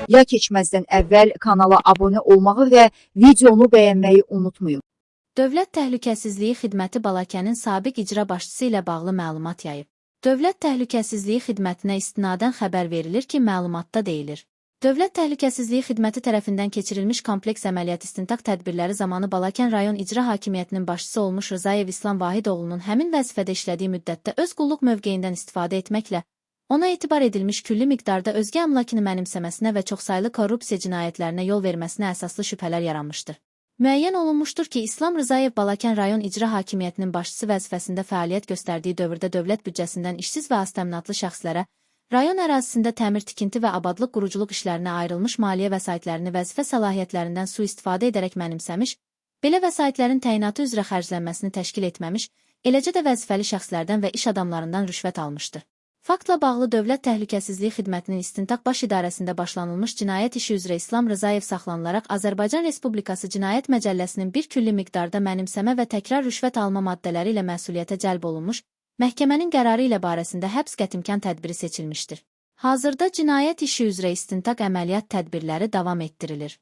Ya keçməzdən əvvəl kanala abunə olmağı və videonu bəyənməyi unutmayın. Dövlət Təhlükəsizliyi Xidməti Balakənin sabiq icra başçısı ilə bağlı məlumat yayıb. Dövlət Təhlükəsizliyi Xidmətinə istinadən xəbər verilir ki, məlumatda deyilir. Dövlət Təhlükəsizliyi Xidməti tərəfindən keçirilmiş kompleks əməliyyat istintaq tədbirləri zamanı Balakən rayon icra hakimiyyətinin başçısı olmuş Rzayev İslam Vahidoğlunun həmin vəzifədə işlədiyi müddətdə öz qulluq mövqeyindən istifadə etməklə ona etibar edilmiş külli miqdarda özgə əmlakını mənimsəməsinə və çoxsaylı korrupsiya cinayətlərinə yol verməsinə əsaslı şübhələr yaranmışdır. Müəyyən olunmuşdur ki, İslam Rzayev Balakən rayon icra hakimiyyətinin başçısı vəzifəsində fəaliyyət göstərdiyi dövrdə dövlət büdcəsindən işsiz və aztəminatlı şəxslərə, rayon ərazisində təmir, tikinti və abadlıq quruculuq işlərinə ayrılmış maliyyə vəsaitlərini vəzifə səlahiyyətlərindən sui-istifadə edərək mənimsəmiş, belə vəsaitlərin təyinatı üzrə xərclənməsini təşkil etməmiş, eləcə də vəzifəli şəxslərdən və iş adamlarından rüşvət almışdır. Faktla bağlı Dövlət Təhlükəsizliyi Xidmətinin İstintaq Baş İdarəsində başlanılmış cinayət işi üzrə İslam Rzayev saxlanılaraq Azərbaycan Respublikası Cinayət Məcəlləsinin bir külli miqdarda mənimsəmə və təkrar rüşvət alma maddələri ilə məsuliyyətə cəlb olunmuş, məhkəmənin qərarı ilə barəsində həbs qətimkan tədbiri seçilmişdir. Hazırda cinayət işi üzrə istintaq əməliyyat tədbirləri davam etdirilir.